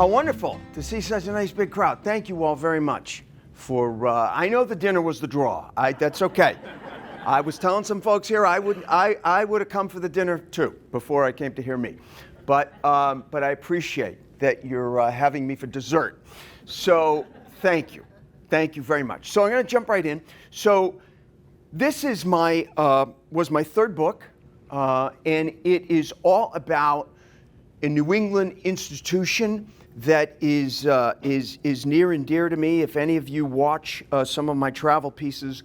How wonderful to see such a nice big crowd. Thank you all very much for, I know the dinner was the draw. That's okay. I was telling some folks here I would have come for the dinner too before I came to hear me. But I appreciate that you're having me for dessert. So thank you. Thank you very much. So I'm going to jump right in. So this is was my third book, and it is all about a New England institution that is near and dear to me. If any of you watch some of my travel pieces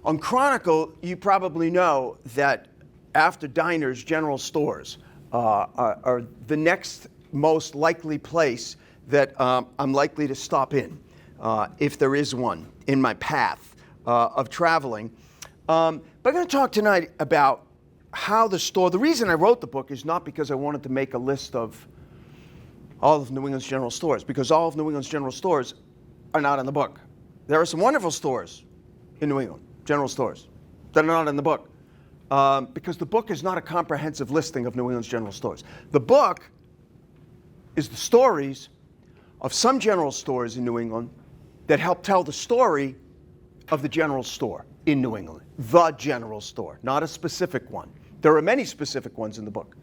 on Chronicle, you probably know that after diners, general stores are the next most likely place that I'm likely to stop in, if there is one in my path of traveling. But I'm going to talk tonight about how the reason I wrote the book is not because I wanted to make a list of all of New England's general stores, because all of New England's general stores are not in the book. There are some wonderful stores in New England, general stores, that are not in the book, because the book is not a comprehensive listing of New England's general stores. The book is the stories of some general stores in New England that help tell the story of the general store in New England, the general store, not a specific one. There are many specific ones in the book.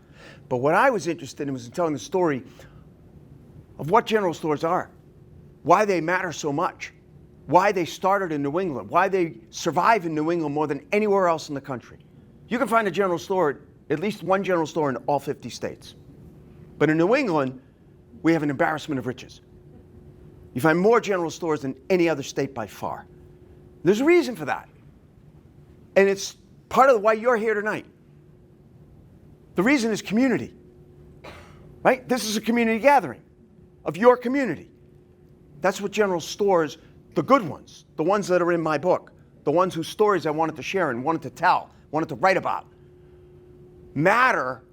But what I was interested in was in telling the story of what general stores are, why they matter so much, why they started in New England, why they survive in New England more than anywhere else in the country. You can find a general store, at least one general store in all 50 states. But in New England, we have an embarrassment of riches. You find more general stores than any other state by far. There's a reason for that. And it's part of why you're here tonight. The reason is community, right? This is a community gathering of your community. That's what general stores, the good ones, the ones that are in my book, the ones whose stories I wanted to share and wanted to tell, wanted to write about, matter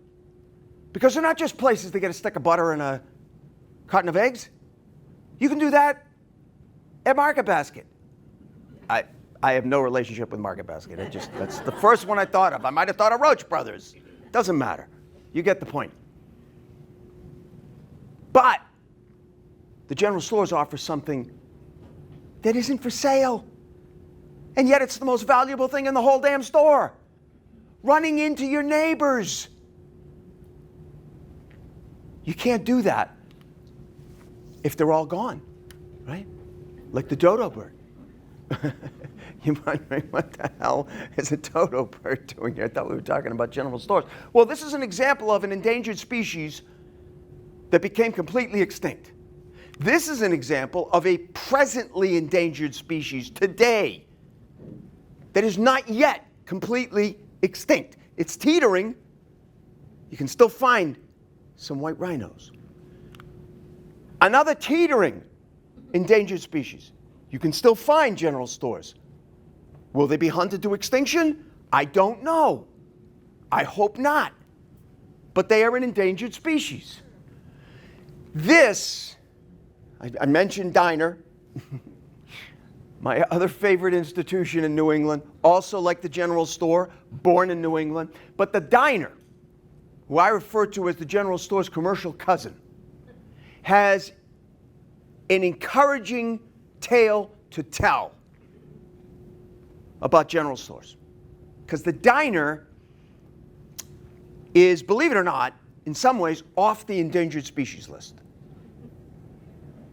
because they're not just places to get a stick of butter and a carton of eggs. You can do that at Market Basket. I have no relationship with Market Basket. That's the first one I thought of. I might have thought of Roach Brothers. Doesn't matter. You get the point. But the general stores offer something that isn't for sale. And yet it's the most valuable thing in the whole damn store. Running into your neighbors. You can't do that if they're all gone, right? Like the dodo bird. You're wondering, what the hell is a dodo bird doing here? I thought we were talking about general stores. Well, this is an example of an endangered species that became completely extinct. This is an example of a presently endangered species today that is not yet completely extinct. It's teetering. You can still find some white rhinos. Another teetering endangered species. You can still find general stores. Will they be hunted to extinction? I don't know. I hope not. But they are an endangered species. This, I mentioned Diner, my other favorite institution in New England, also like the general store, born in New England. But the Diner, who I refer to as the general store's commercial cousin, has an encouraging tale to tell about general stores. Because the Diner is, believe it or not, in some ways off the endangered species list.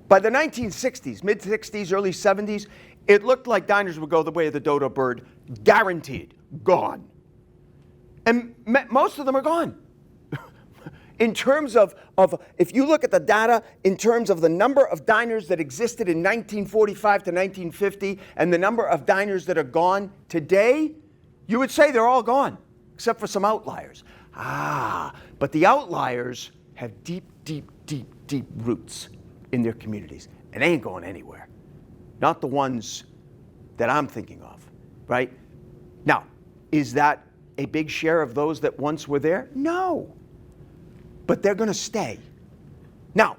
By the 1960s, mid-60s, early 70s, it looked like diners would go the way of the dodo bird, guaranteed, gone. And most of them are gone. In terms of, if you look at the data, in terms of the number of diners that existed in 1945 to 1950 and the number of diners that are gone today, you would say they're all gone, except for some outliers. But the outliers have deep, deep, deep, deep roots in their communities, and they ain't going anywhere. Not the ones that I'm thinking of, right? Now, is that a big share of those that once were there? No. But they're going to stay. Now,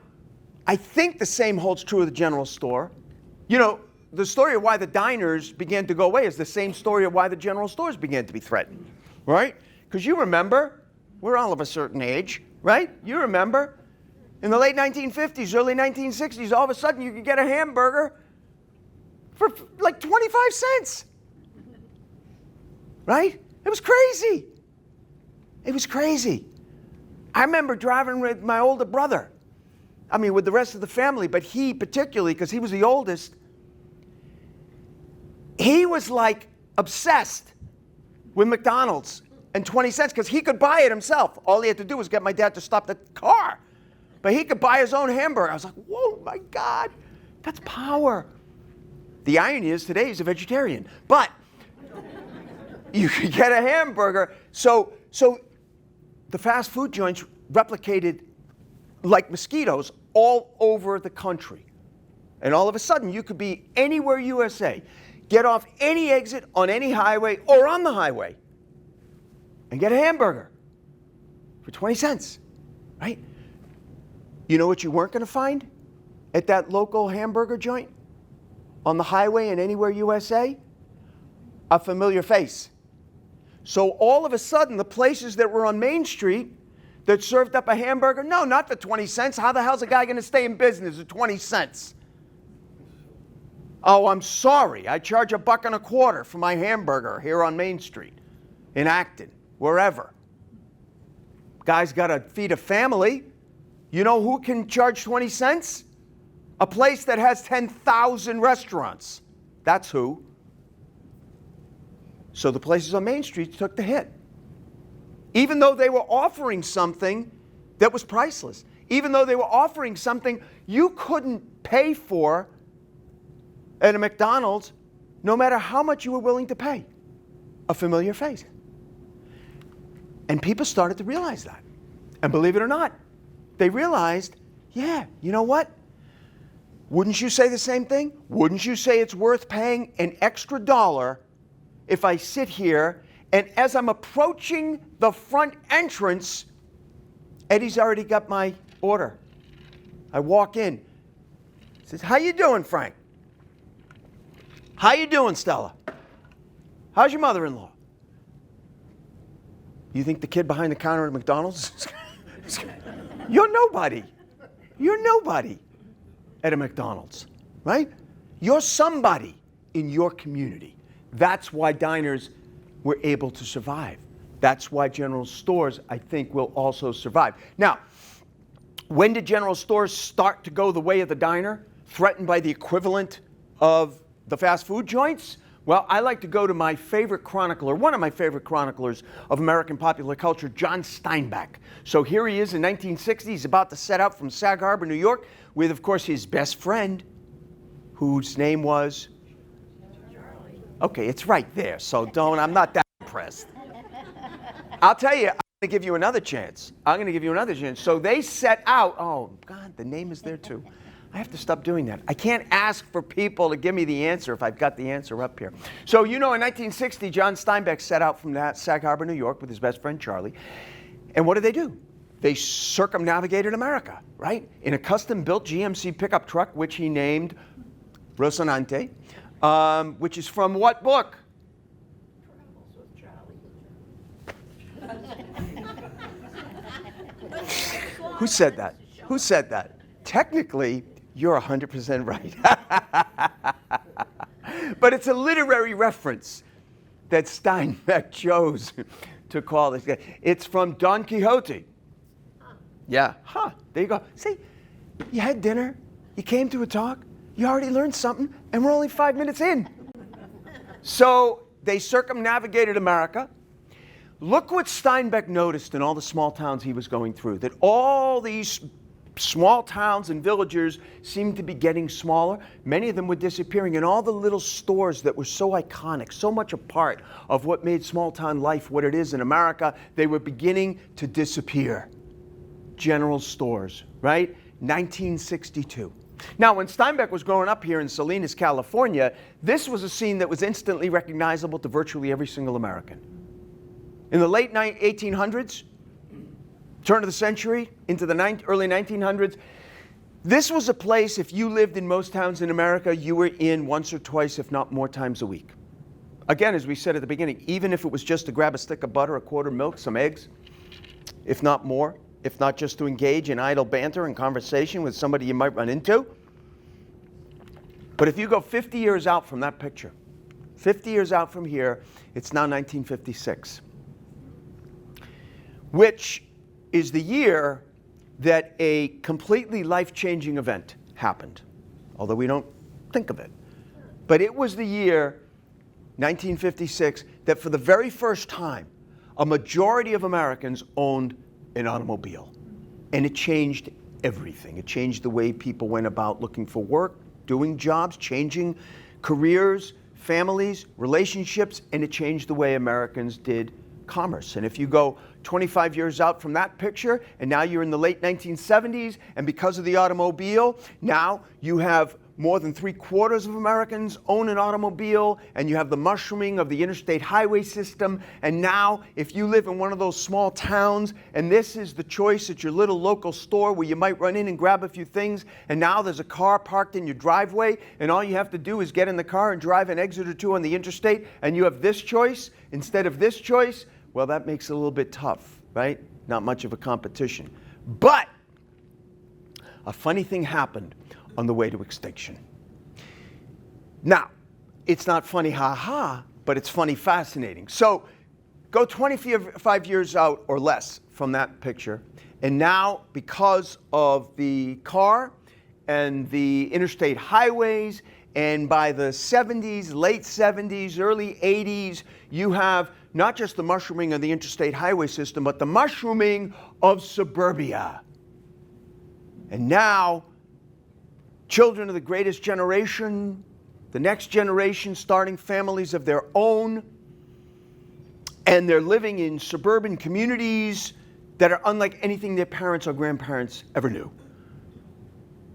I think the same holds true of the general store. You know, the story of why the diners began to go away is the same story of why the general stores began to be threatened, right? Because you remember, we're all of a certain age, right? You remember In the late 1950s, early 1960s, all of a sudden you could get a hamburger for like 25 cents. Right? It was crazy. It was crazy. I remember driving with my older brother. I mean, with the rest of the family, but he particularly, because he was the oldest, he was like obsessed with McDonald's and 20 cents because he could buy it himself. All he had to do was get my dad to stop the car. But he could buy his own hamburger. I was like, whoa, my God, that's power. The irony is today he's a vegetarian. But you could get a hamburger. So the fast food joints replicated like mosquitoes all over the country. And all of a sudden, you could be anywhere USA, get off any exit on any highway or on the highway, and get a hamburger for 20 cents, right? You know what you weren't going to find at that local hamburger joint on the highway and anywhere USA? A familiar face. So all of a sudden, the places that were on Main Street that served up a hamburger, no, not for 20 cents. How the hell's a guy going to stay in business at 20 cents? Oh, I'm sorry. I charge $1.25 for my hamburger here on Main Street, in Acton, wherever. Guy's got to feed a family. You know who can charge 20 cents? A place that has 10,000 restaurants. That's who. So the places on Main Street took the hit. Even though they were offering something that was priceless. Even though they were offering something you couldn't pay for at a McDonald's, no matter how much you were willing to pay. A familiar face. And people started to realize that. And believe it or not, they realized, yeah, you know what? Wouldn't you say the same thing? Wouldn't you say it's worth paying an extra dollar if I sit here and as I'm approaching the front entrance, Eddie's already got my order. I walk in. He says, how you doing, Frank? How you doing, Stella? How's your mother-in-law? You think the kid behind the counter at McDonald's? You're nobody. You're nobody at a McDonald's, right? You're somebody in your community. That's why diners were able to survive. That's why general stores, I think, will also survive. Now, when did general stores start to go the way of the diner, threatened by the equivalent of the fast food joints? Well, I like to go to my favorite chronicler, one of my favorite chroniclers of American popular culture, John Steinbeck. So here he is in 1960. He's about to set out from Sag Harbor, New York, with, of course, his best friend, whose name was? Okay, it's right there, so I'm not that impressed. I'll tell you, I'm going to give you another chance. So they set out, oh, God, the name is there too. I have to stop doing that. I can't ask for people to give me the answer if I've got the answer up here. So, you know, in 1960, John Steinbeck set out from Sag Harbor, New York with his best friend, Charlie. And what did? They circumnavigated America, right? In a custom-built GMC pickup truck, which he named Rocinante, which is from what book? Who said that? Technically, you're 100% right. But it's a literary reference that Steinbeck chose to call this guy. It's from Don Quixote. Yeah. There you go. See, you had dinner, you came to a talk, you already learned something, and we're only 5 minutes in. So they circumnavigated America. Look what Steinbeck noticed in all the small towns he was going through, that all these small towns and villagers seemed to be getting smaller. Many of them were disappearing, and all the little stores that were so iconic, so much a part of what made small town life what it is in America, they were beginning to disappear. General stores, right? 1962. Now, when Steinbeck was growing up here in Salinas, California, this was a scene that was instantly recognizable to virtually every single American. In the late 1800s, turn of the century, into the early 1900s, this was a place, if you lived in most towns in America, you were in once or twice, if not more times a week. Again, as we said at the beginning, even if it was just to grab a stick of butter, a quart of milk, some eggs, if not more, if not just to engage in idle banter and conversation with somebody you might run into. But if you go 50 years out from that picture, 50 years out from here, it's now 1956, which is the year that a completely life-changing event happened, although we don't think of it. But it was the year, 1956, that for the very first time, a majority of Americans owned an automobile. And it changed everything. It changed the way people went about looking for work, doing jobs, changing careers, families, relationships, and it changed the way Americans did commerce. And if you go 25 years out from that picture, and now you're in the late 1970s, and because of the automobile, now you have more than 3/4 of Americans own an automobile, and you have the mushrooming of the interstate highway system. And now, if you live in one of those small towns, and this is the choice at your little local store where you might run in and grab a few things, and now there's a car parked in your driveway, and all you have to do is get in the car and drive an exit or two on the interstate, and you have this choice instead of this choice, well, that makes it a little bit tough, right? Not much of a competition. But a funny thing happened on the way to extinction. Now, it's not funny ha-ha, but it's funny fascinating. So go 25 years out or less from that picture, and now because of the car and the interstate highways, and by the 70s, late 70s, early 80s, you have not just the mushrooming of the interstate highway system, but the mushrooming of suburbia. And now, children of the greatest generation, the next generation starting families of their own, and they're living in suburban communities that are unlike anything their parents or grandparents ever knew.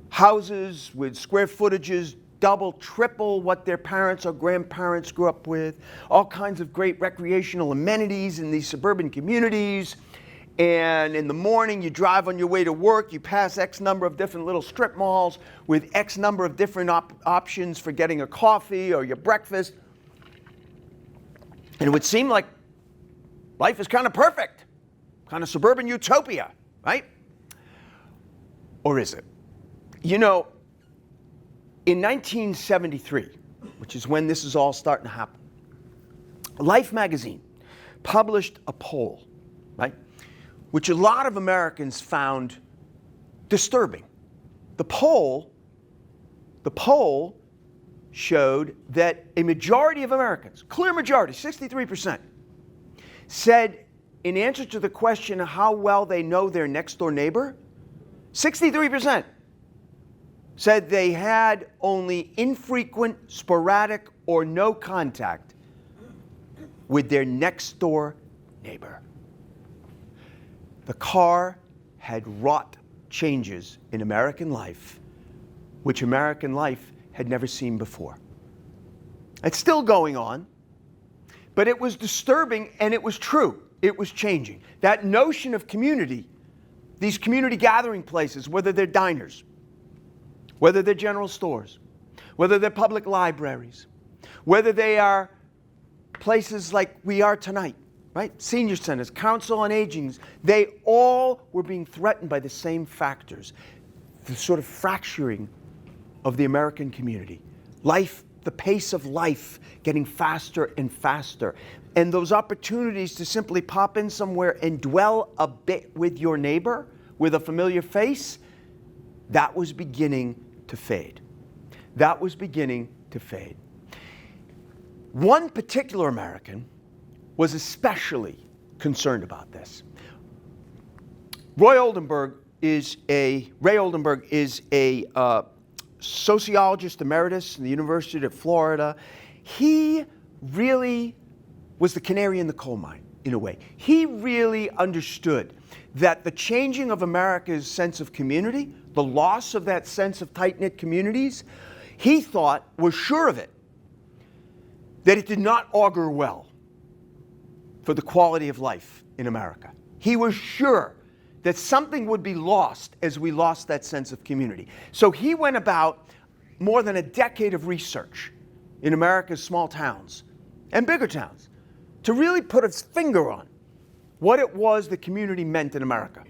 Houses with square footages double, triple what their parents or grandparents grew up with, all kinds of great recreational amenities in these suburban communities. And in the morning, you drive on your way to work, you pass X number of different little strip malls with X number of different options for getting a coffee or your breakfast. And it would seem like life is kind of perfect, kind of suburban utopia, right? Or is it? You know, in 1973, which is when this is all starting to happen, Life magazine published a poll, right, which a lot of Americans found disturbing. The poll showed that a majority of Americans, clear majority, 63%, said in answer to the question of how well they know their next door neighbor, 63% said they had only infrequent, sporadic, or no contact with their next door neighbor. The car had wrought changes in American life, which American life had never seen before. It's still going on, but it was disturbing and it was true. It was changing. That notion of community, these community gathering places, whether they're diners, whether they're general stores, whether they're public libraries, whether they are places like we are tonight, right? Senior centers, council on aging, they all were being threatened by the same factors. The sort of fracturing of the American community. Life, the pace of life getting faster and faster. And those opportunities to simply pop in somewhere and dwell a bit with your neighbor, with a familiar face, that was beginning to fade. That was beginning to fade. One particular American was especially concerned about this. Ray Oldenburg is a sociologist emeritus in the University of Florida. He really was the canary in the coal mine, in a way. He really understood that the changing of America's sense of community, the loss of that sense of tight-knit communities, he thought, was sure of it, that it did not augur well for the quality of life in America. He was sure that something would be lost as we lost that sense of community. So he went about more than a decade of research in America's small towns and bigger towns to really put his finger on what it was the community meant in America.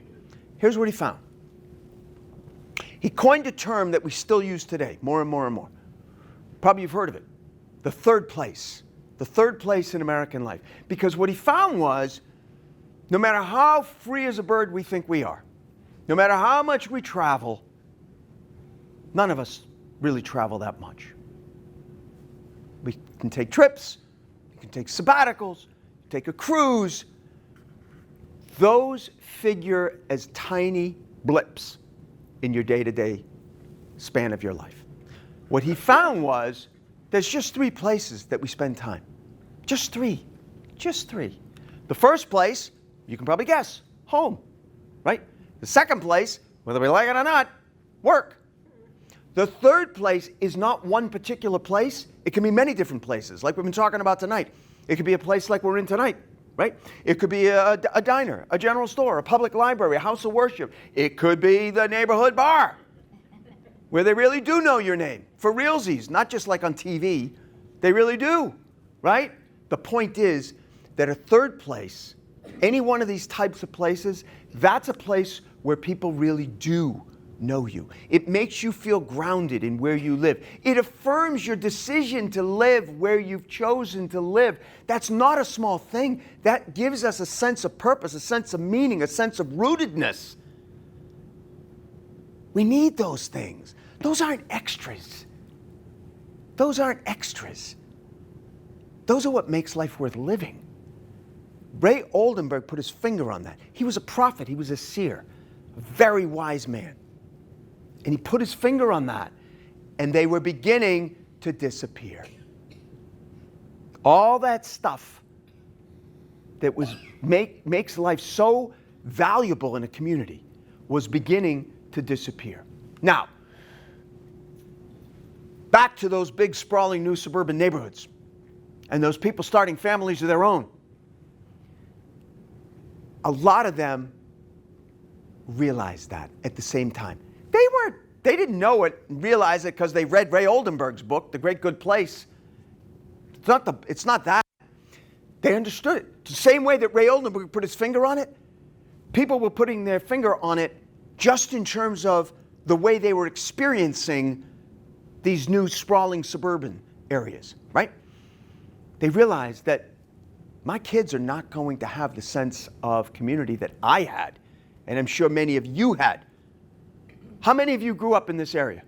Here's what he found. He coined a term that we still use today, more and more and more. Probably you've heard of it. The third place. The third place in American life. Because what he found was, no matter how free as a bird we think we are, no matter how much we travel, none of us really travel that much. We can take trips, you can take sabbaticals, take a cruise. Those figure as tiny blips in your day-to-day span of your life. What he found was there's just 3 places that we spend time. Just 3. Just 3. The first place, you can probably guess, home, right? The second place, whether we like it or not, work. The third place is not one particular place. It can be many different places, like we've been talking about tonight. It could be a place like we're in tonight, right? It could be a diner, a general store, a public library, a house of worship. It could be the neighborhood bar, where they really do know your name, for realsies, not just like on TV. They really do, right? The point is that a third place, any one of these types of places, that's a place where people really do know you. It makes you feel grounded in where you live. It affirms your decision to live where you've chosen to live. That's not a small thing. That gives us a sense of purpose, a sense of meaning, a sense of rootedness. We need those things. Those aren't extras. Those aren't extras. Those are what makes life worth living. Ray Oldenburg put his finger on that. He was a prophet. He was a seer, a very wise man. And he put his finger on that, and they were beginning to disappear. All that stuff that makes life so valuable in a community was beginning to disappear. Now, back to those big, sprawling new suburban neighborhoods and those people starting families of their own. A lot of them realized that at the same time. They didn't know it and realize it because they read Ray Oldenburg's book, The Great Good Place. It's not that. They understood it. The same way that Ray Oldenburg put his finger on it, people were putting their finger on it just in terms of the way they were experiencing these new sprawling suburban areas, right? They realized that my kids are not going to have the sense of community that I had, and I'm sure many of you had. How many of you grew up in this area?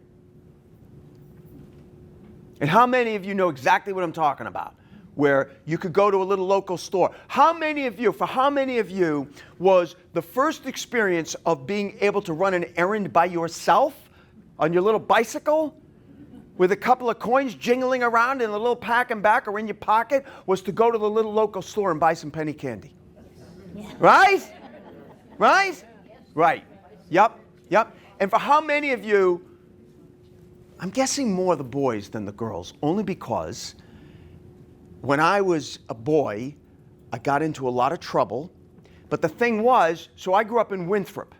And how many of you know exactly what I'm talking about? Where you could go to a little local store. For how many of you was the first experience of being able to run an errand by yourself on your little bicycle with a couple of coins jingling around in a little pack and back or in your pocket was to go to the little local store and buy some penny candy? Yeah. Right? Right? Right. Yep. And for how many of you, I'm guessing more the boys than the girls, only because when I was a boy, I got into a lot of trouble. But the thing was, so I grew up in Winthrop,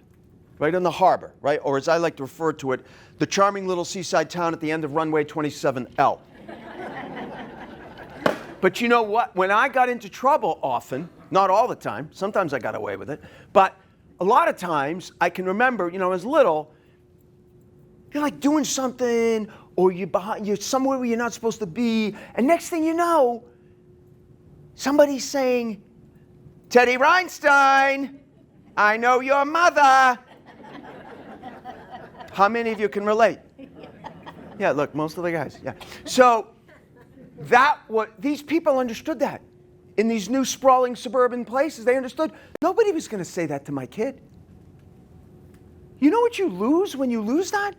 right on the harbor, right? Or as I like to refer to it, the charming little seaside town at the end of runway 27L. But you know what? When I got into trouble often, not all the time, sometimes I got away with it, but a lot of times, I can remember, I was little, you're like doing something, or you're somewhere where you're not supposed to be, and next thing you know, somebody's saying, Teddy Reinstein, I know your mother. How many of you can relate? Yeah, look, most of the guys, yeah. So, these people understood that. In these new sprawling suburban places, they understood nobody was going to say that to my kid. You know what you lose when you lose that?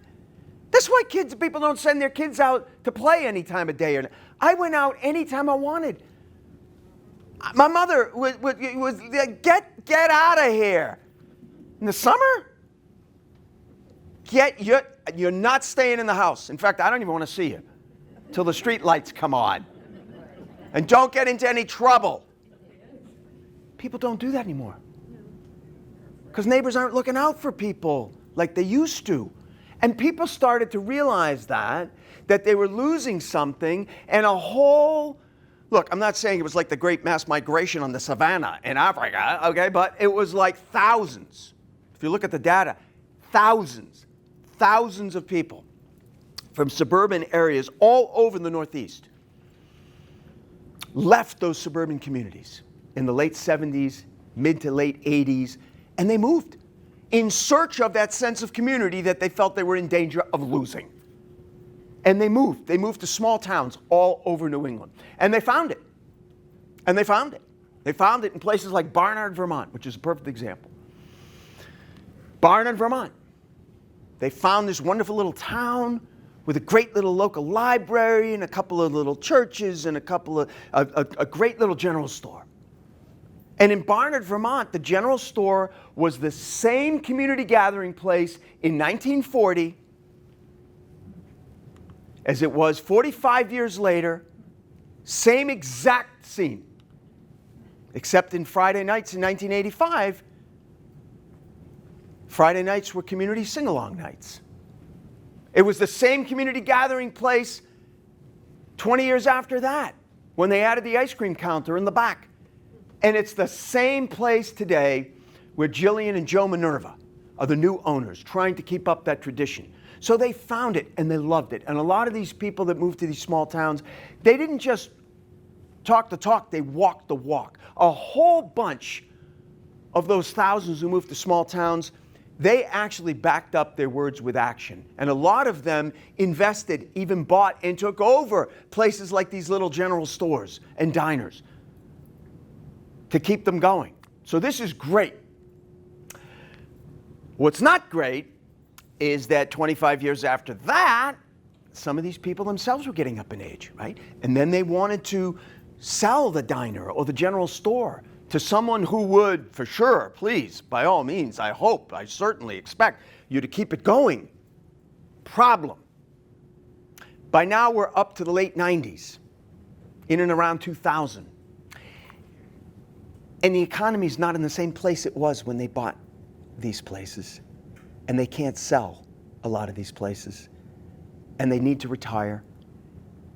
That's why people don't send their kids out to play any time of day. I went out anytime I wanted. My mother was get out of here. In the summer, you're not staying in the house. In fact, I don't even want to see you till the street lights come on. And don't get into any trouble. People don't do that anymore. Because neighbors aren't looking out for people like they used to. And people started to realize that they were losing something, and look, I'm not saying it was like the great mass migration on the savannah in Africa, okay, but it was like thousands if you look at the data, thousands of people from suburban areas all over the Northeast left those suburban communities in the late 70s, mid to late 80s, and they moved in search of that sense of community that they felt they were in danger of losing. And they moved. They moved to small towns all over New England. And they found it. And they found it. They found it in places like Barnard, Vermont, which is a perfect example. Barnard, Vermont. They found this wonderful little town with a great little local library and a couple of little churches and a great little general store. And in Barnard, Vermont, the general store was the same community gathering place in 1940 as it was 45 years later, same exact scene. Except in Friday nights in 1985, Friday nights were community sing-along nights. It was the same community gathering place 20 years after that, when they added the ice cream counter in the back. And it's the same place today where Jillian and Joe Minerva are the new owners, trying to keep up that tradition. So they found it and they loved it. And a lot of these people that moved to these small towns, they didn't just talk the talk, they walked the walk. A whole bunch of those thousands who moved to small towns, they actually backed up their words with action. And a lot of them invested, even bought and took over places like these little general stores and diners to keep them going. So this is great. What's not great is that 25 years after that, some of these people themselves were getting up in age, right? And then they wanted to sell the diner or the general store to someone who would, for sure, please, by all means, I hope, I certainly expect you to keep it going. Problem. By now we're up to the late 90s, in and around 2000. And the economy's not in the same place it was when they bought these places. And they can't sell a lot of these places. And they need to retire.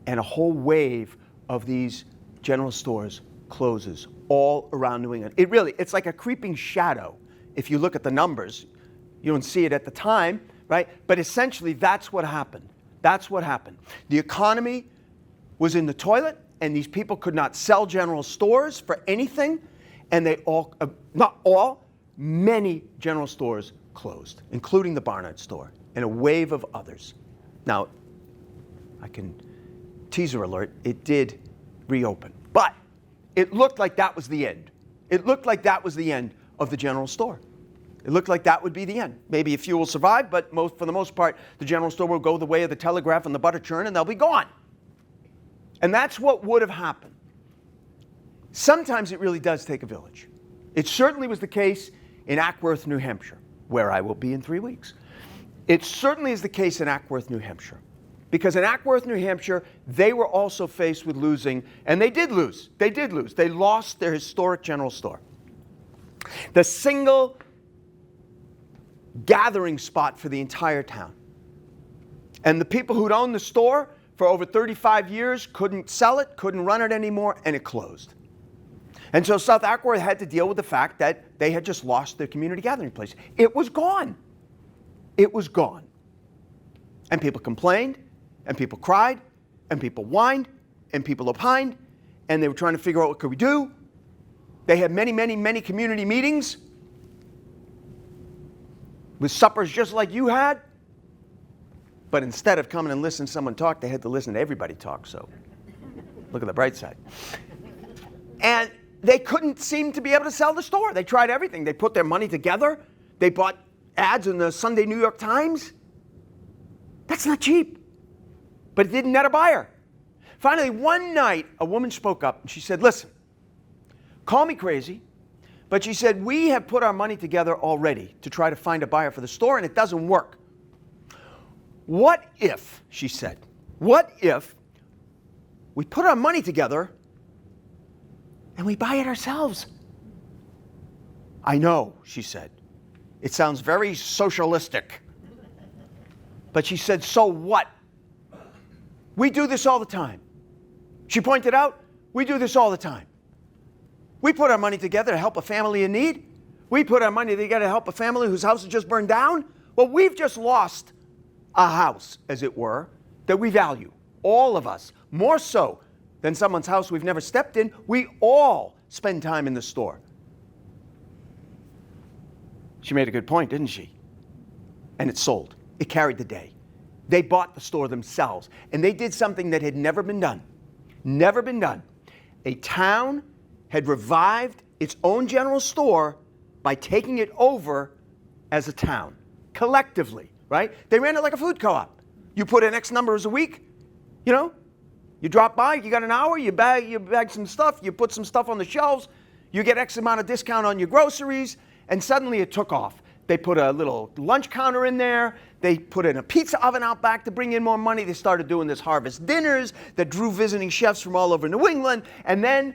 And a whole wave of these general stores closes all around New England. It's like a creeping shadow. If you look at the numbers, you don't see it at the time, right? But essentially, that's what happened. That's what happened. The economy was in the toilet, and these people could not sell general stores for anything. And they all, not all, many general stores closed, including the Barnard store, and a wave of others. Now, I can teaser alert, it did reopen. But it looked like that was the end. It looked like that was the end of the general store. It looked like that would be the end. Maybe a few will survive, but for the most part, the general store will go the way of the telegraph and the butter churn, and they'll be gone. And that's what would have happened. Sometimes it really does take a village. It certainly was the case in Acworth, New Hampshire, where I will be in 3 weeks. It certainly is the case in Acworth, New Hampshire. Because in Acworth, New Hampshire, they were also faced with losing, and they did lose. They did lose. They lost their historic general store. The single gathering spot for the entire town. And the people who'd owned the store for over 35 years couldn't sell it, couldn't run it anymore, and it closed. And so South Acworth had to deal with the fact that they had just lost their community gathering place. It was gone. It was gone. And people complained, and people cried, and people whined, and people opined, and they were trying to figure out what could we do. They had many, many, many community meetings with suppers just like you had. But instead of coming and listening to someone talk, they had to listen to everybody talk. So look at the bright side. And they couldn't seem to be able to sell the store. They tried everything. They put their money together. They bought ads in the Sunday New York Times. That's not cheap. But it didn't net a buyer. Finally, one night, a woman spoke up and she said, listen, call me crazy, but she said, we have put our money together already to try to find a buyer for the store, and it doesn't work. What if, she said, what if we put our money together and we buy it ourselves? I know, she said. It sounds very socialistic. But she said, so what? We do this all the time. She pointed out, we do this all the time. We put our money together to help a family in need. We put our money together to help a family whose house has just burned down. Well, we've just lost a house, as it were, that we value. All of us. More so than someone's house we've never stepped in. We all spend time in the store. She made a good point, didn't she? And it sold. It carried the day. They bought the store themselves. And they did something that had never been done. Never been done. A town had revived its own general store by taking it over as a town, collectively, right? They ran it like a food co-op. You put in X numbers a week, you know, you drop by, you got an hour, you bag some stuff, you put some stuff on the shelves, you get X amount of discount on your groceries, and suddenly it took off. They put a little lunch counter in there. They put in a pizza oven out back to bring in more money. They started doing this harvest dinners that drew visiting chefs from all over New England. And then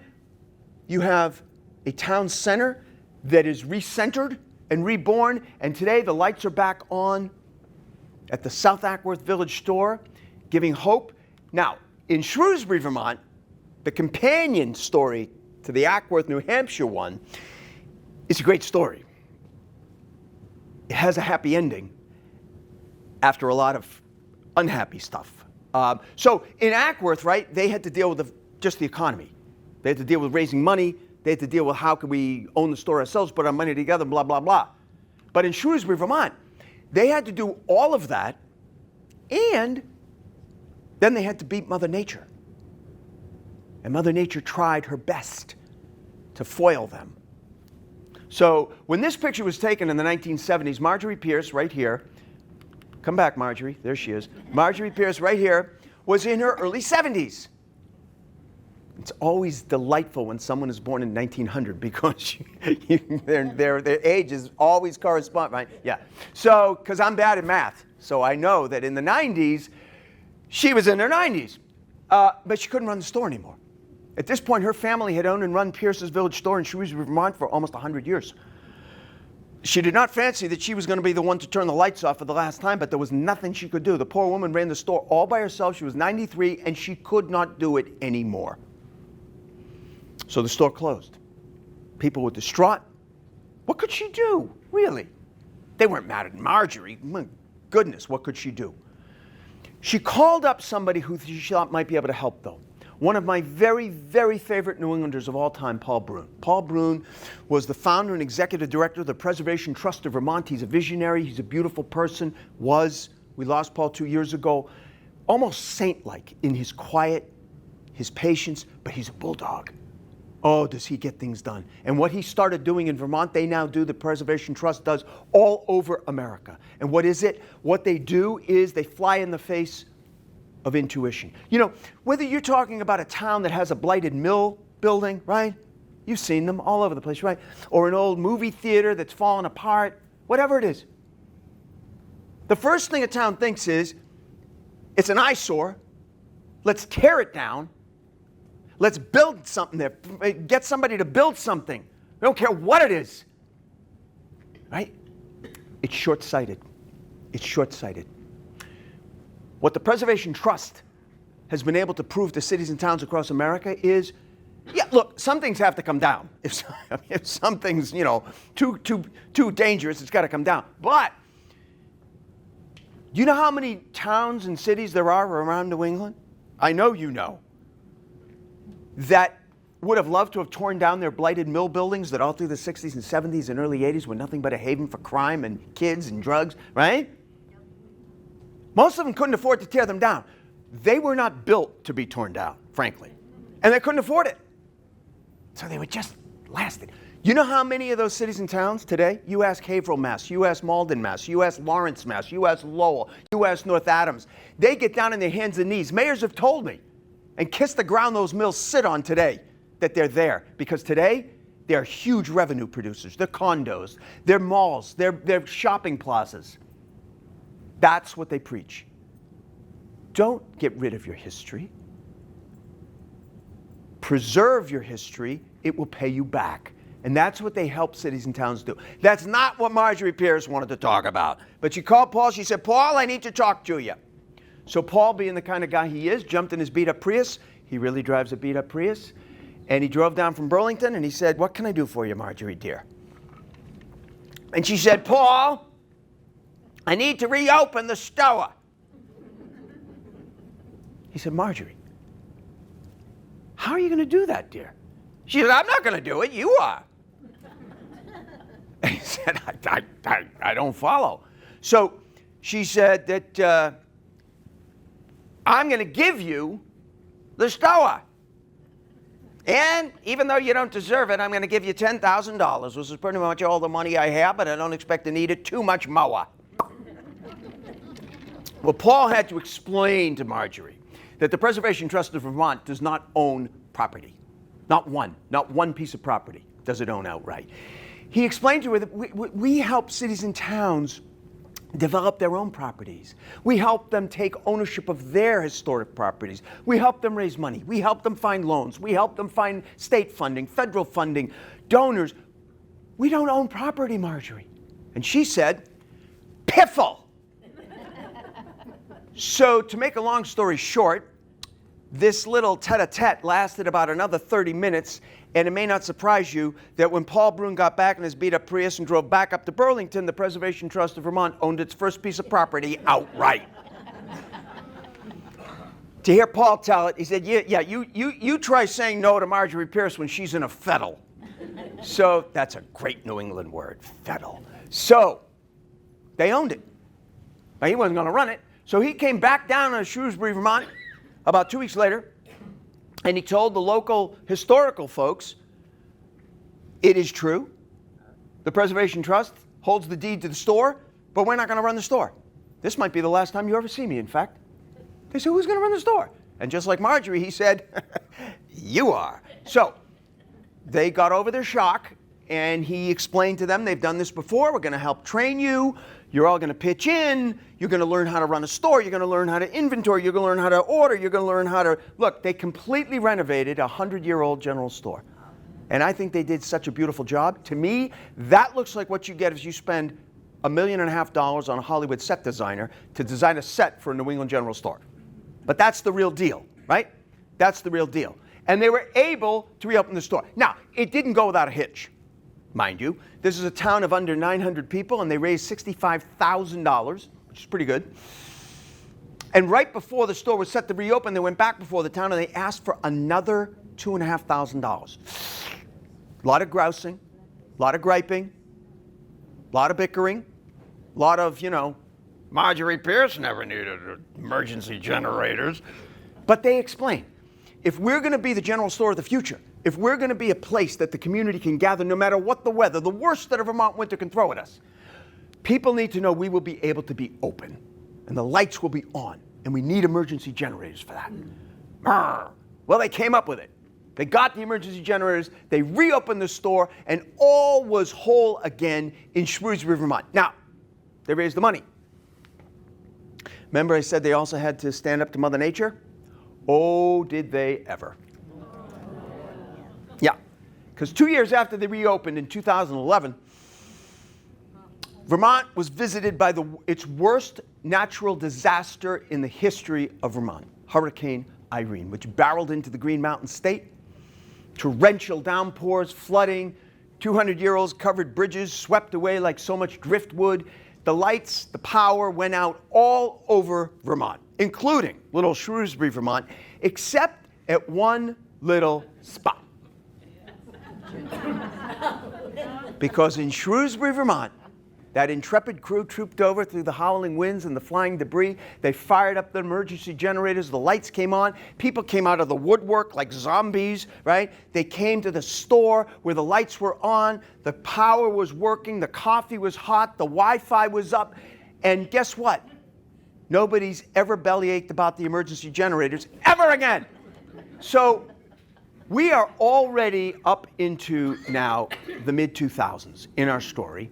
you have a town center that is recentered and reborn. And today the lights are back on at the South Ackworth Village store, giving hope. Now, in Shrewsbury, Vermont, the companion story to the Ackworth, New Hampshire one, is a great story. It has a happy ending after a lot of unhappy stuff. So in Ackworth, right, they had to deal with just the economy. They had to deal with raising money. They had to deal with how could we own the store ourselves, put our money together, blah, blah, blah. But in Shrewsbury, Vermont, they had to do all of that, and then they had to beat Mother Nature. And Mother Nature tried her best to foil them. So when this picture was taken in the 1970s, Marjorie Pierce, right here, come back, Marjorie, there she is. Marjorie Pierce, right here, was in her early 70s. It's always delightful when someone is born in 1900 because their ages always correspond, right? Yeah. So, because I'm bad at math, so I know that in the 90s, she was in her 90s, but she couldn't run the store anymore. At this point, her family had owned and run Pierce's Village store in Shrewsbury, Vermont for almost 100 years. She did not fancy that she was going to be the one to turn the lights off for the last time, but there was nothing she could do. The poor woman ran the store all by herself. She was 93, and she could not do it anymore. So the store closed. People were distraught. What could she do, really? They weren't mad at Marjorie. My goodness, what could she do? She called up somebody who she thought might be able to help, though. One of my very, very favorite New Englanders of all time, Paul Brune. Paul Brune was the founder and executive director of the Preservation Trust of Vermont. He's a visionary. He's a beautiful person. We lost Paul 2 years ago. Almost saint-like in his quiet, his patience, but he's a bulldog. Oh, does he get things done. And what he started doing in Vermont, they now do, the Preservation Trust does all over America. And what is it? What they do is they fly in the face of intuition. You know, whether you're talking about a town that has a blighted mill building, right? You've seen them all over the place, right? Or an old movie theater that's fallen apart, whatever it is. The first thing a town thinks is, it's an eyesore. Let's tear it down. Let's build something there. Get somebody to build something. I don't care what it is. Right? It's short-sighted. It's short-sighted. What the Preservation Trust has been able to prove to cities and towns across America is, yeah, look, some things have to come down. If something's, too dangerous, it's got to come down. But you know how many towns and cities there are around New England? I know you know. That would have loved to have torn down their blighted mill buildings that all through the 60s and 70s and early 80s were nothing but a haven for crime and kids and drugs, right? Most of them couldn't afford to tear them down. They were not built to be torn down, frankly. And they couldn't afford it. So they were just lasted. You know how many of those cities and towns today? You ask Haverhill, Mass. You ask Malden, Mass. You ask Lawrence, Mass. You ask Lowell. You ask North Adams. They get down on their hands and knees. Mayors have told me and kiss the ground those mills sit on today that they're there. Because today, they're huge revenue producers. They're condos. They're malls. They're shopping plazas. That's what they preach. Don't get rid of your history. Preserve your history. It will pay you back. And that's what they help cities and towns do. That's not what Marjorie Pierce wanted to talk about. But she called Paul. She said, Paul, I need to talk to you. So Paul, being the kind of guy he is, jumped in his beat-up Prius. He really drives a beat-up Prius. And he drove down from Burlington, and he said, what can I do for you, Marjorie, dear? And she said, Paul, I need to reopen the store. He said, Marjorie, how are you going to do that, dear? She said, I'm not going to do it. You are. And he said, I don't follow. So she said that I'm going to give you the store. And even though you don't deserve it, I'm going to give you $10,000, which is pretty much all the money I have, but I don't expect to need it too much more. Well, Paul had to explain to Marjorie that the Preservation Trust of Vermont does not own property. Not one piece of property does it own outright. He explained to her that we help cities and towns develop their own properties. We help them take ownership of their historic properties. We help them raise money. We help them find loans. We help them find state funding, federal funding, donors. We don't own property, Marjorie. And she said, piffle. So to make a long story short, this little tete-a-tete lasted about another 30 minutes, and it may not surprise you that when Paul Brune got back in his beat-up Prius and drove back up to Burlington, the Preservation Trust of Vermont owned its first piece of property outright. To hear Paul tell it, he said, you try saying no to Marjorie Pierce when she's in a fettle. So that's a great New England word, fettle. So they owned it. Now, he wasn't going to run it. So he came back down to Shrewsbury, Vermont, about 2 weeks later, and he told the local historical folks, it is true, the Preservation Trust holds the deed to the store, but we're not going to run the store. This might be the last time you ever see me, in fact. They said, who's going to run the store? And just like Marjorie, he said, you are. So they got over their shock, and he explained to them, they've done this before, we're going to help train you. You're all going to pitch in. You're going to learn how to run a store. You're going to learn how to inventory. You're going to learn how to order. You're going to learn how to... Look, they completely renovated a 100-year-old general store. And I think they did such a beautiful job. To me, that looks like what you get if you spend $1.5 million on a Hollywood set designer to design a set for a New England general store. But that's the real deal, right? That's the real deal. And they were able to reopen the store. Now, it didn't go without a hitch. Mind you, this is a town of under 900 people, and they raised $65,000, which is pretty good. And right before the store was set to reopen, they went back before the town, and they asked for another $2,500. A lot of grousing, a lot of griping, a lot of bickering, a lot of, Marjorie Pierce never needed emergency generators. But they explained, if we're going to be the general store of the future, if we're going to be a place that the community can gather no matter what the weather, the worst that a Vermont winter can throw at us, people need to know we will be able to be open and the lights will be on, and we need emergency generators for that. Well, they came up with it. They got the emergency generators, they reopened the store, and all was whole again in Shrewsbury, Vermont. Now, they raised the money. Remember I said they also had to stand up to Mother Nature? Oh, did they ever. Yeah, because 2 years after they reopened in 2011, Vermont was visited by its worst natural disaster in the history of Vermont, Hurricane Irene, which barreled into the Green Mountain State. Torrential downpours, flooding, 200-year-olds covered bridges, swept away like so much driftwood. The lights, the power went out all over Vermont, including little Shrewsbury, Vermont, except at one little spot. Because in Shrewsbury, Vermont, that intrepid crew trooped over through the howling winds and the flying debris. They fired up the emergency generators. The lights came on. People came out of the woodwork like zombies, right? They came to the store where the lights were on. The power was working. The coffee was hot. The Wi-Fi was up. And guess what? Nobody's ever bellyached about the emergency generators ever again. So we are already up into now the mid-2000s in our story,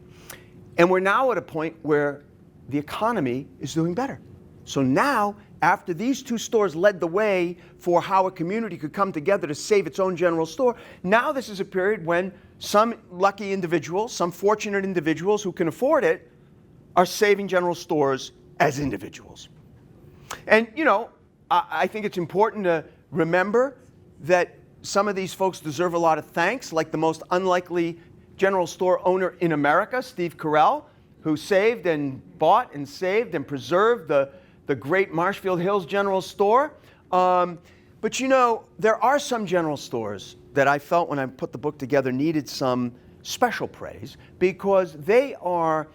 and we're now at a point where the economy is doing better. So now, after these two stores led the way for how a community could come together to save its own general store, now this is a period when some lucky individuals, some fortunate individuals who can afford it, are saving general stores as individuals. And, I think it's important to remember that some of these folks deserve a lot of thanks, like the most unlikely general store owner in America, Steve Carell, who saved and bought and saved and preserved the great Marshfield Hills General Store. But you know, there are some general stores that I felt when I put the book together needed some special praise because they are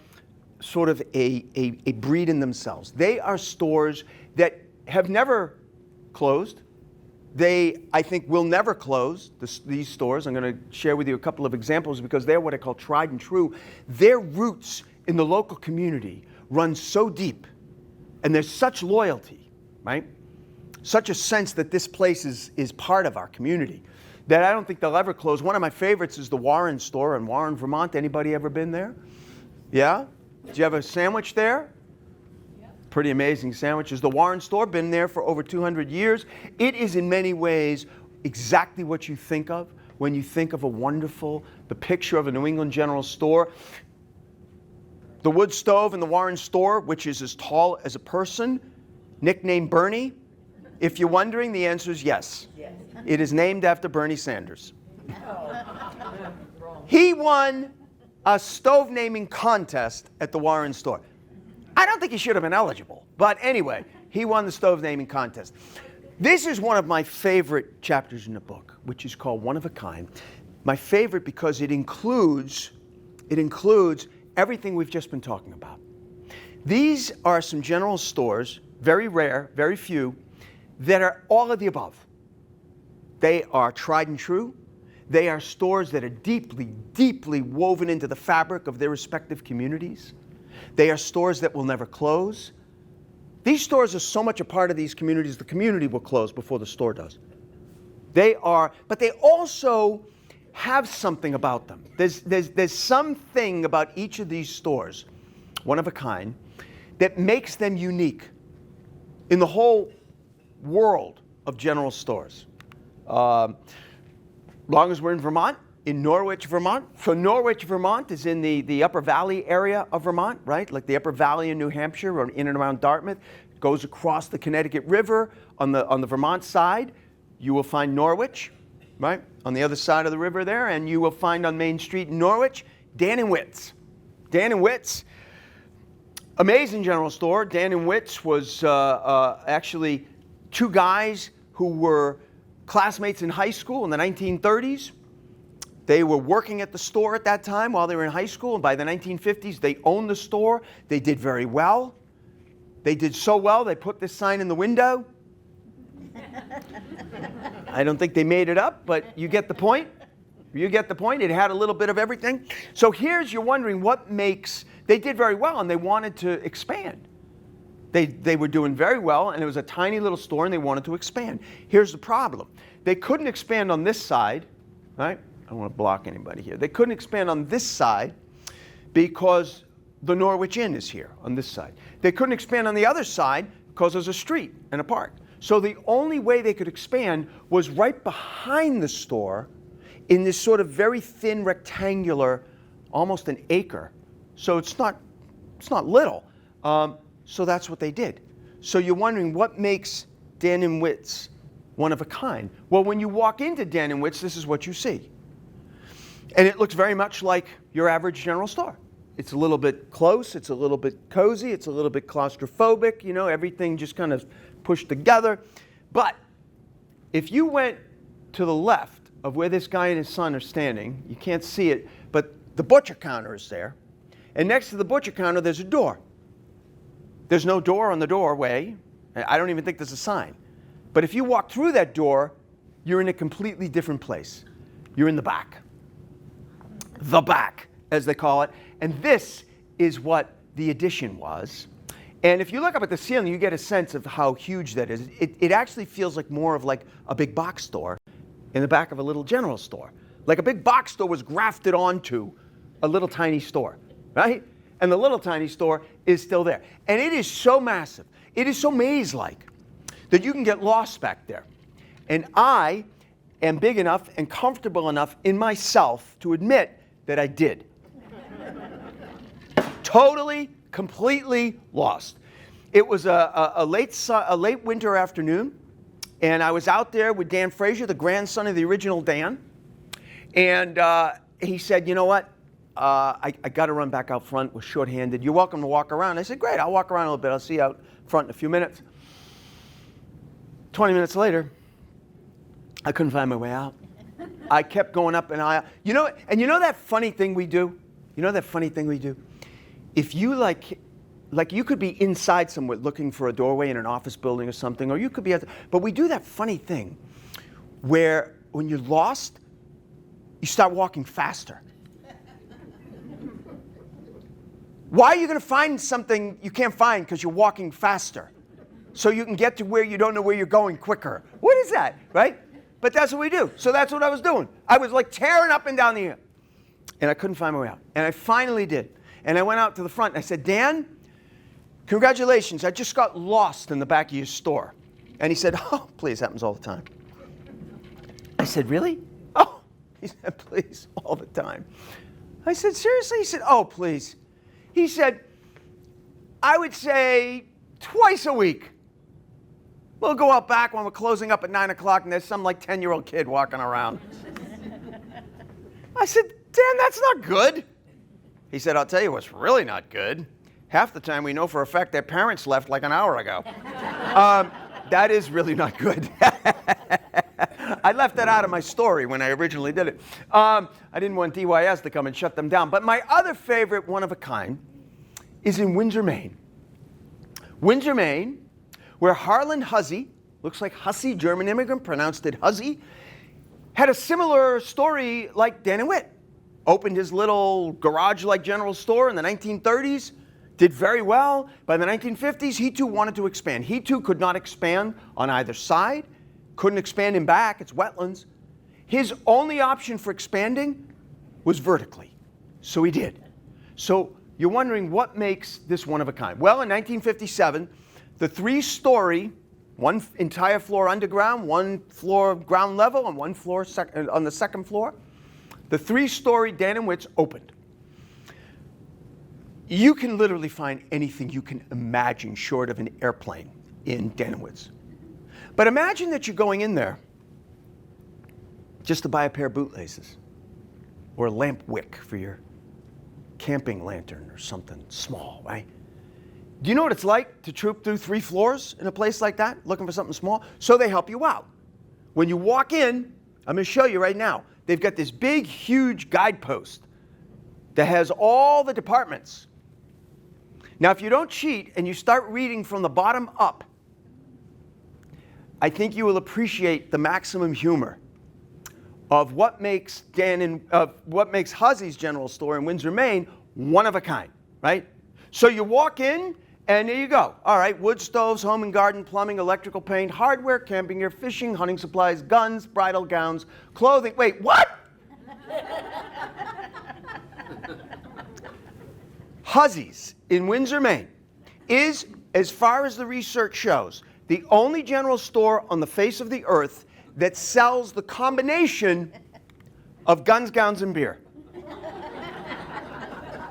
sort of a breed in themselves. They are stores that have never closed. They, I think, will never close, these stores. I'm going to share with you a couple of examples because they're what I call tried and true. Their roots in the local community run so deep, and there's such loyalty, right? Such a sense that this place is part of our community that I don't think they'll ever close. One of my favorites is the Warren store in Warren, Vermont. Anybody ever been there? Yeah? Did you have a sandwich there? Pretty amazing sandwiches. The Warren store, been there for over 200 years. It is in many ways exactly what you think of when you think of the picture of a New England general store. The wood stove in the Warren store, which is as tall as a person, nicknamed Bernie. If you're wondering, the answer is yes. It is named after Bernie Sanders. He won a stove naming contest at the Warren store. I don't think he should have been eligible. But anyway, he won the stove naming contest. This is one of my favorite chapters in the book, which is called One of a Kind. My favorite because it includes everything we've just been talking about. These are some general stores, very rare, very few, that are all of the above. They are tried and true. They are stores that are deeply, deeply woven into the fabric of their respective communities. They are stores that will never close. These stores are so much a part of these communities, the community will close before the store does. But they also have something about them. There's something about each of these stores, one of a kind, that makes them unique in the whole world of general stores. Long as we're in Vermont, in Norwich, Vermont. So Norwich, Vermont is in the Upper Valley area of Vermont, right? Like the Upper Valley in New Hampshire or in and around Dartmouth. Goes across the Connecticut River. On the Vermont side, you will find Norwich, right? On the other side of the river there. And you will find on Main Street in Norwich, Dan and Wits. Dan and Wits, amazing general store. Dan and Wits was actually two guys who were classmates in high school in the 1930s. They were working at the store at that time while they were in high school, and by the 1950s, they owned the store. They did very well. They did so well, they put this sign in the window. I don't think they made it up, but you get the point. You get the point. It had a little bit of everything. So here's, you're wondering what makes, they did very well, and they wanted to expand. They were doing very well, and it was a tiny little store, and they wanted to expand. Here's the problem. They couldn't expand on this side, right? I don't want to block anybody here. They couldn't expand on this side because the Norwich Inn is here on this side. They couldn't expand on the other side because there's a street and a park. So the only way they could expand was right behind the store in this sort of very thin rectangular, almost an acre. So it's not little. So that's what they did. So you're wondering what makes Dan and Wits one of a kind. Well, when you walk into Dan and Wits, this is what you see. And it looks very much like your average general store. It's a little bit close, it's a little bit cozy, it's a little bit claustrophobic, you know, everything just kind of pushed together. But if you went to the left of where this guy and his son are standing, you can't see it, but the butcher counter is there. And next to the butcher counter, there's a door. There's no door on the doorway. I don't even think there's a sign. But if you walk through that door, you're in a completely different place. You're in the back. The back, as they call it. And this is what the addition was. And if you look up at the ceiling, you get a sense of how huge that is. It actually feels like more of like a big box store in the back of a little general store. Like a big box store was grafted onto a little tiny store, right? And the little tiny store is still there. And it is so massive. It is so maze-like that you can get lost back there. And I am big enough and comfortable enough in myself to admit that I did. Totally, completely lost. It was a late winter afternoon, and I was out there with Dan Frazier, the grandson of the original Dan. And he said, you know what? I got to run back out front. We're shorthanded. You're welcome to walk around. I said, great, I'll walk around a little bit. I'll see you out front in a few minutes. 20 minutes later, I couldn't find my way out. I kept going up an aisle. You know that funny thing we do? You know that funny thing we do? If you like you could be inside somewhere looking for a doorway in an office building or something, or you could be but we do that funny thing where when you're lost, you start walking faster. Why are you going to find something you can't find? Because you're walking faster. So you can get to where you don't know where you're going quicker. What is that, right? But that's what we do. So that's what I was doing. I was like tearing up and down the aisle. And I couldn't find my way out. And I finally did. And I went out to the front and I said, Dan, congratulations. I just got lost in the back of your store. And he said, oh, please, happens all the time. I said, really? Oh, he said, please, all the time. I said, seriously? He said, oh, please. He said, I would say twice a week. We'll go out back when we're closing up at 9 o'clock and there's some like 10-year-old kid walking around. I said, Dan, that's not good. He said, I'll tell you what's really not good. Half the time we know for a fact their parents left like an hour ago. That is really not good. I left that out of my story when I originally did it. I didn't want DYS to come and shut them down. But my other favorite one of a kind is in Windsor, Maine. Windsor, Maine, where Harlan Hussey, looks like Hussey, German immigrant, pronounced it Hussey, had a similar story like Dan and Wit. Opened his little garage-like general store in the 1930s, did very well. By the 1950s, he too wanted to expand. He too could not expand on either side, couldn't expand in back, it's wetlands. His only option for expanding was vertically, so he did. So you're wondering what makes this one of a kind. Well, in 1957, the 3-story, one entire floor underground, one floor ground level, and one floor on the second floor, the 3-story Dan and Wits opened. You can literally find anything you can imagine short of an airplane in Dan and Wits. But imagine that you're going in there just to buy a pair of bootlaces or a lamp wick for your camping lantern or something small, right? Do you know what it's like to troop through 3 floors in a place like that, looking for something small? So they help you out. When you walk in, I'm going to show you right now, they've got this big, huge guidepost that has all the departments. Now, if you don't cheat and you start reading from the bottom up, I think you will appreciate the maximum humor of what makes Hussey's General Store in Windsor, Maine, one of a kind, right? So you walk in, and there you go. All right, wood stoves, home and garden, plumbing, electrical paint, hardware, camping gear, fishing, hunting supplies, guns, bridal gowns, clothing. Wait, what? Hussey's in Windsor, Maine is, as far as the research shows, the only general store on the face of the earth that sells the combination of guns, gowns, and beer.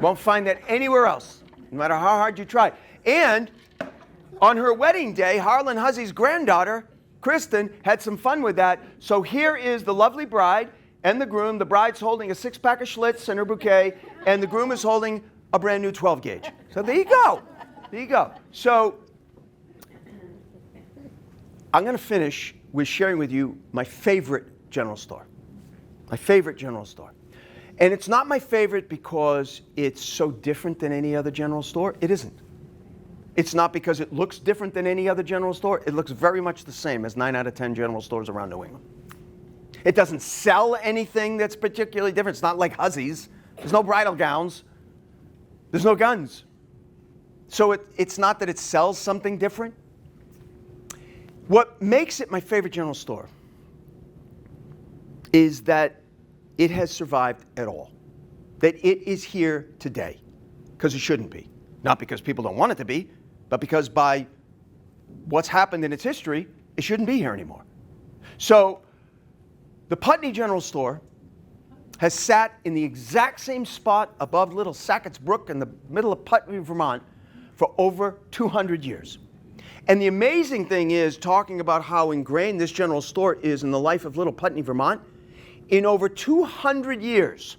Won't find that anywhere else, no matter how hard you try. And on her wedding day, Harlan Hussey's granddaughter, Kristen, had some fun with that. So here is the lovely bride and the groom. The bride's holding a 6-pack of Schlitz and her bouquet, and the groom is holding a brand new 12 gauge. So there you go. There you go. So I'm going to finish with sharing with you my favorite general store. My favorite general store. And it's not my favorite because it's so different than any other general store. It isn't. It's not because it looks different than any other general store. It looks very much the same as 9 out of 10 general stores around New England. It doesn't sell anything that's particularly different. It's not like Hussey's. There's no bridal gowns. There's no guns. So it's not that it sells something different. What makes it my favorite general store is that it has survived at all. That it is here today. Because it shouldn't be. Not because people don't want it to be, but because by what's happened in its history, it shouldn't be here anymore. So the Putney General Store has sat in the exact same spot above Little Sackett's Brook in the middle of Putney, Vermont, for over 200 years. And the amazing thing is, talking about how ingrained this general store is in the life of Little Putney, Vermont, in over 200 years,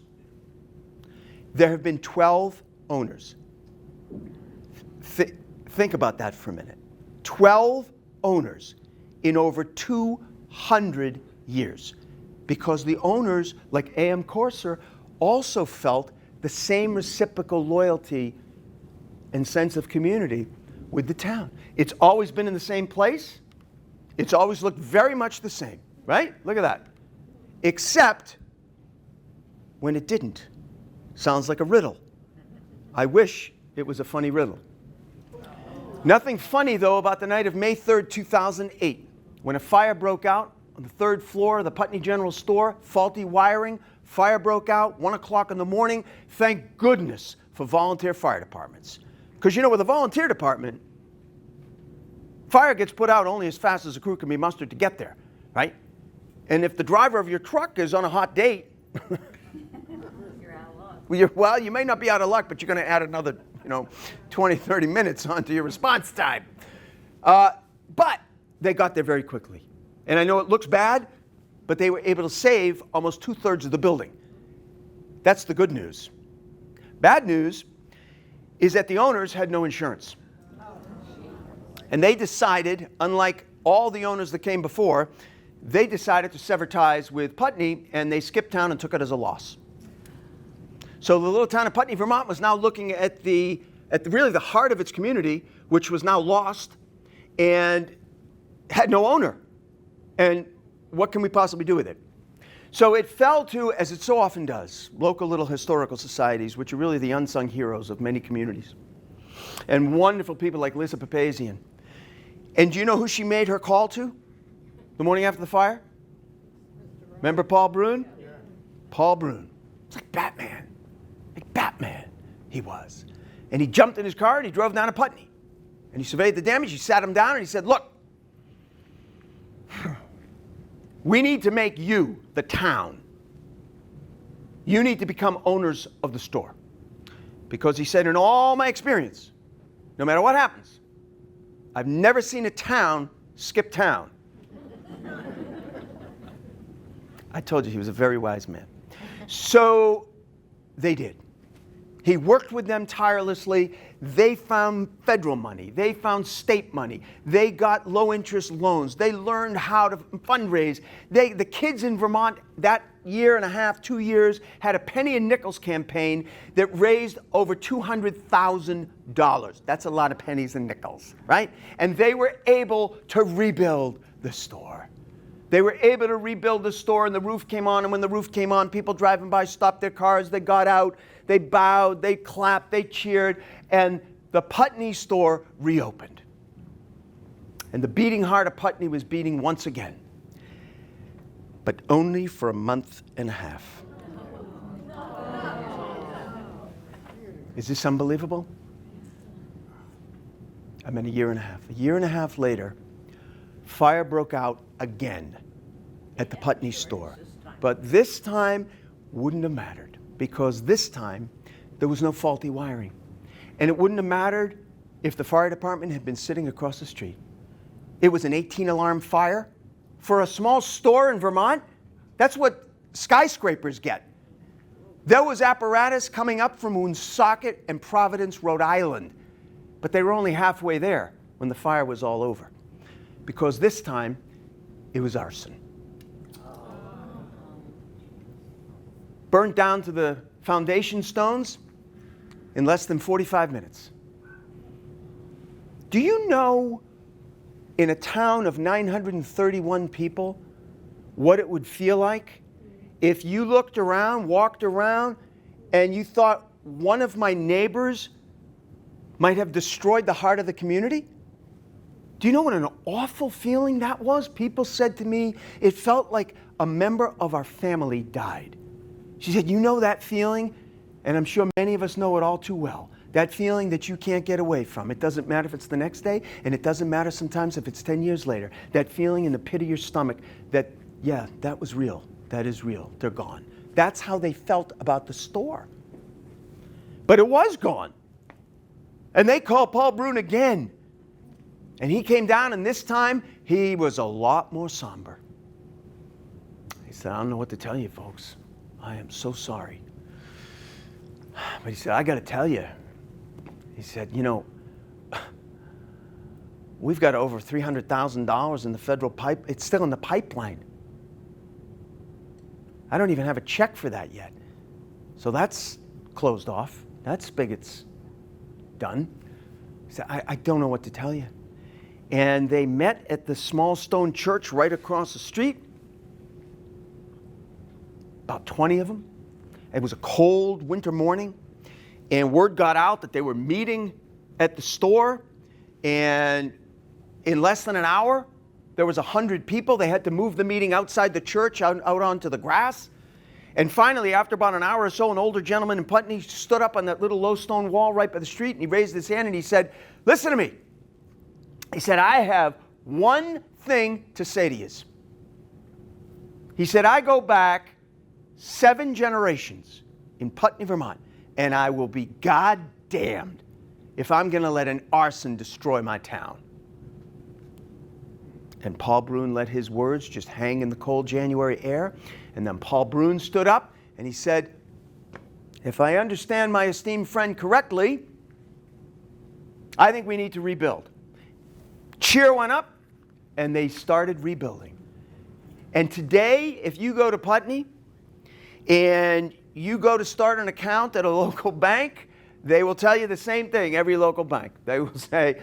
There have been 12 owners. Think about that for a minute. 12 owners in over 200 years. Because the owners, like A.M. Corser, also felt the same reciprocal loyalty and sense of community with the town. It's always been in the same place. It's always looked very much the same, right? Look at that. Except when it didn't. Sounds like a riddle. I wish it was a funny riddle. Nothing funny, though, about the night of May 3rd, 2008, when a fire broke out on the 3rd floor of the Putney General Store, faulty wiring, fire broke out, 1 o'clock in the morning. Thank goodness for volunteer fire departments. Because, you know, with a volunteer department, fire gets put out only as fast as the crew can be mustered to get there, right? And if the driver of your truck is on a hot date, you're out of luck. Well, you may not be out of luck, but you're going to add another, 20, 30 minutes onto your response time. But they got there very quickly. And I know it looks bad, but they were able to save almost 2/3 of the building. That's the good news. Bad news is that the owners had no insurance. And they decided, unlike all the owners that came before, they decided to sever ties with Putney, and they skipped town and took it as a loss. So the little town of Putney, Vermont was now looking at really the heart of its community, which was now lost and had no owner. And what can we possibly do with it? So it fell to, as it so often does, local little historical societies, which are really the unsung heroes of many communities. And wonderful people like Lisa Papazian. And do you know who she made her call to the morning after the fire? Remember Paul Brune? Yeah. Paul Brune. It's like Batman. Like Batman, he was. And he jumped in his car and he drove down to Putney. And he surveyed the damage. He sat him down and he said, look, we need to make you, the town, you need to become owners of the store. Because he said, in all my experience, no matter what happens, I've never seen a town skip town. I told you he was a very wise man. So they did. He worked with them tirelessly. They found federal money. They found state money. They got low-interest loans. They learned how to fundraise. The kids in Vermont that year and a half, 2 years, had a penny and nickels campaign that raised over $200,000. That's a lot of pennies and nickels, right? And they were able to rebuild the store. They were able to rebuild the store, and the roof came on, and when the roof came on, people driving by stopped their cars, they got out, they bowed, they clapped, they cheered, and the Putney store reopened. And the beating heart of Putney was beating once again, but only for a month and a half. Is this unbelievable? I meant a year and a half. A year and a half later, fire broke out again at the Putney store. But this time wouldn't have mattered, because this time there was no faulty wiring. And it wouldn't have mattered if the fire department had been sitting across the street. It was an 18-alarm fire. For a small store in Vermont, that's what skyscrapers get. There was apparatus coming up from Woonsocket and Providence, Rhode Island. But they were only halfway there when the fire was all over. Because this time, it was arson. Burnt down to the foundation stones in less than 45 minutes. Do you know, in a town of 931 people, what it would feel like if you looked around, walked around, and you thought one of my neighbors might have destroyed the heart of the community? Do you know what an awful feeling that was? People said to me, it felt like a member of our family died. She said, you know that feeling? And I'm sure many of us know it all too well. That feeling that you can't get away from. It doesn't matter if it's the next day, and it doesn't matter sometimes if it's 10 years later. That feeling in the pit of your stomach that, yeah, that was real. That is real. They're gone. That's how they felt about the store. But it was gone. And they called Paul Brune again. And he came down, and this time, he was a lot more somber. He said, I don't know what to tell you, folks. I am so sorry. But he said, I got to tell you, he said, you know, we've got over $300,000 in the federal pipe. It's still in the pipeline. I don't even have a check for that yet. So that's closed off. That spigot's done. He said, I don't know what to tell you. And they met at the small stone church right across the street. About 20 of them. It was a cold winter morning. And word got out that they were meeting at the store. And in less than an hour, there was 100 people. They had to move the meeting outside the church, out onto the grass. And finally, after about an hour or so, an older gentleman in Putney stood up on that little low stone wall right by the street, and he raised his hand and he said, listen to me. He said, I have one thing to say to you. He said, I go back 7 generations in Putney, Vermont, and I will be goddamned if I'm going to let an arson destroy my town. And Paul Brune let his words just hang in the cold January air. And then Paul Brune stood up and he said, if I understand my esteemed friend correctly, I think we need to rebuild. Cheer went up and they started rebuilding. And today, if you go to Putney and you go to start an account at a local bank, they will tell you the same thing, every local bank. They will say,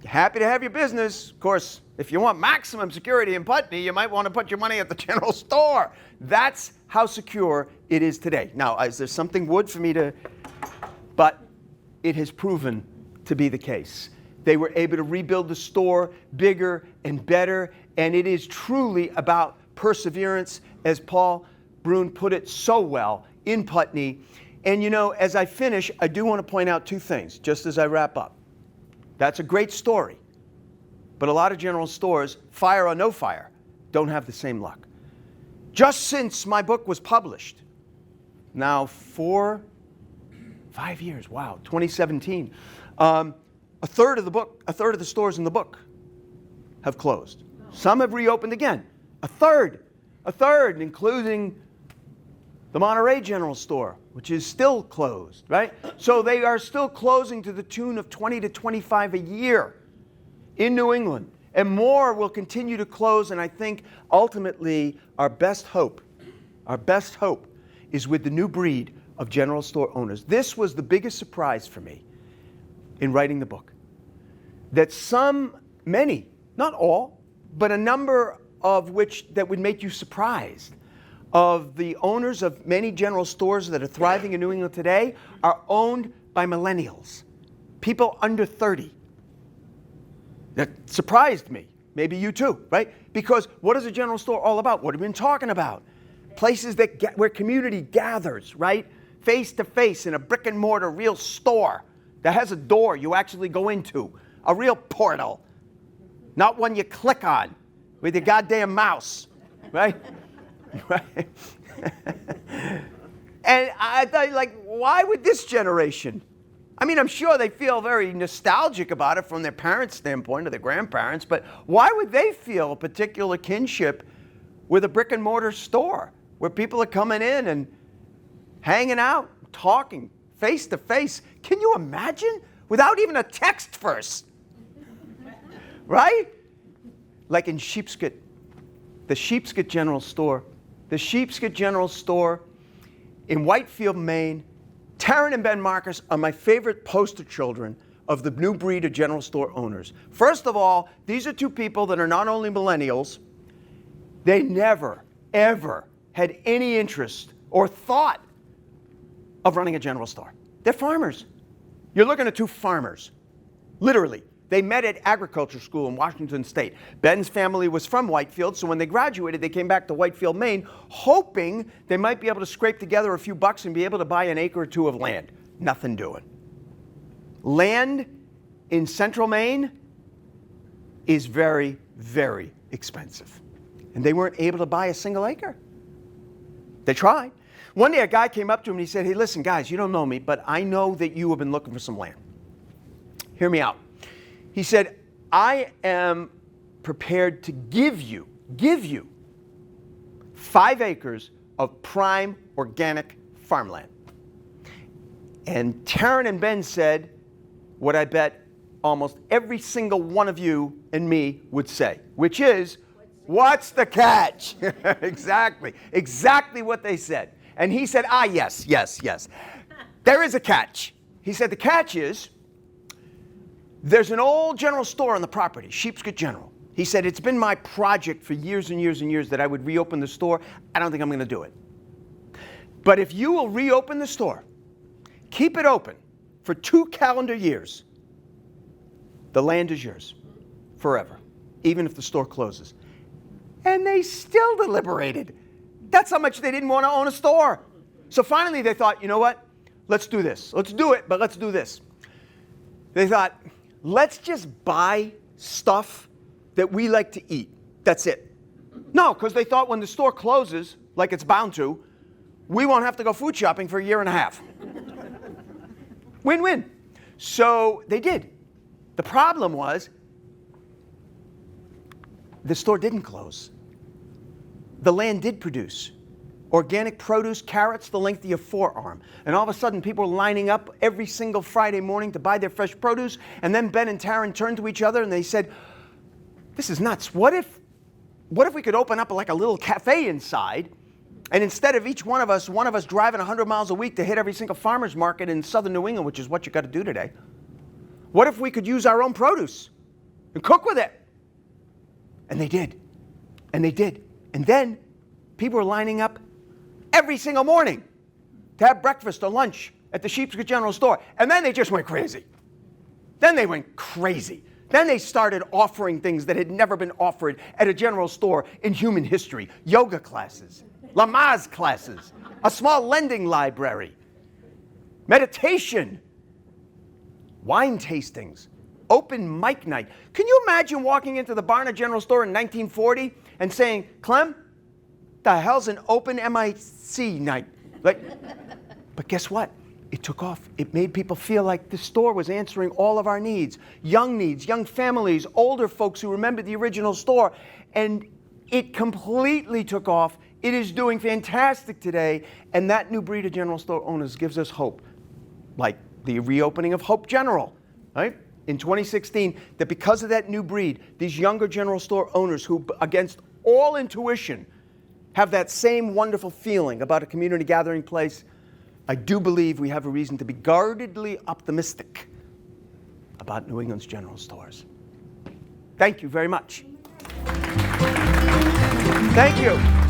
happy to have your business. Of course, if you want maximum security in Putney, you might want to put your money at the general store. That's how secure it is today. Now, is there something wood for me to... But it has proven to be the case. They were able to rebuild the store bigger and better, and it is truly about perseverance, as Paul Brune put it so well in Putney. And you know, as I finish, I do want to point out 2 things, just as I wrap up. That's a great story. But a lot of general stores, fire or no fire, don't have the same luck. Just since my book was published, now 5 years, wow, 2017, a third of the stores in the book have closed. Some have reopened again. A third, including the Monterey General Store, which is still closed, right? So they are still closing to the tune of 20 to 25 a year in New England. And more will continue to close, and I think ultimately our best hope is with the new breed of general store owners. This was the biggest surprise for me in writing the book. That many, not all, but a number of which that would make you surprised, of the owners of many general stores that are thriving in New England today are owned by millennials, people under 30. That surprised me. Maybe you too, right? Because what is a general store all about? What have we been talking about? Places where community gathers, right? Face to face in a brick and mortar real store that has a door you actually go into, a real portal, not one you click on with your goddamn mouse, right? Right? And I thought, like, why would this generation? I mean, I'm sure they feel very nostalgic about it from their parents' standpoint or their grandparents, but why would they feel a particular kinship with a brick and mortar store where people are coming in and hanging out, talking face to face? Can you imagine? Without even a text first. Right? Like in Sheepscot, the Sheepscot General Store. The Sheepscot General Store in Whitefield, Maine. Taryn and Ben Marcus are my favorite poster children of the new breed of general store owners. First of all, these are 2 people that are not only millennials, they never, ever had any interest or thought of running a general store. They're farmers. You're looking at 2 farmers, literally. They met at agriculture school in Washington State. Ben's family was from Whitefield, so when they graduated, they came back to Whitefield, Maine, hoping they might be able to scrape together a few bucks and be able to buy an acre or 2 of land. Nothing doing. Land in central Maine is very, very expensive. And they weren't able to buy a single acre. They tried. One day a guy came up to him and he said, hey, listen, guys, you don't know me, but I know that you have been looking for some land. Hear me out. He said, I am prepared to give you 5 acres of prime organic farmland. And Taryn and Ben said what I bet almost every single one of you and me would say, which is, what's the catch? Exactly what they said. And he said, yes. There is a catch. He said the catch is, there's an old general store on the property, Sheepscot General. He said, it's been my project for years and years and years that I would reopen the store. I don't think I'm going to do it. But if you will reopen the store, keep it open for 2 calendar years, the land is yours forever, even if the store closes. And they still deliberated. That's how much they didn't want to own a store. So finally they thought, you know what? Let's do this. Let's do it, but let's do this. They thought, let's just buy stuff that we like to eat. That's it. No, because they thought when the store closes, like it's bound to, we won't have to go food shopping for a year and a half. Win-win. So they did. The problem was, the store didn't close. The land did produce organic produce, carrots the length of your forearm. And all of a sudden, people were lining up every single Friday morning to buy their fresh produce. And then Ben and Taryn turned to each other and they said, this is nuts. What if we could open up like a little cafe inside, and instead of each one of us driving 100 miles a week to hit every single farmer's market in southern New England, which is what you got to do today, what if we could use our own produce and cook with it? And they did. And they did. And then people were lining up every single morning to have breakfast or lunch at the Sheepscot General Store. And then they just went crazy. Then they went crazy. Then they started offering things that had never been offered at a general store in human history. Yoga classes, Lamaze classes, a small lending library, meditation, wine tastings, open mic night. Can you imagine walking into the Barna General Store in 1940 and saying, Clem, the hell's an open MIC night? But guess what? It took off. It made people feel like the store was answering all of our needs, young families, older folks who remember the original store. And it completely took off. It is doing fantastic today. And that new breed of general store owners gives us hope, like the reopening of Hope General, right? In 2016, that because of that new breed, these younger general store owners who, against all intuition, have that same wonderful feeling about a community gathering place, I do believe we have a reason to be guardedly optimistic about New England's general stores. Thank you very much. Thank you.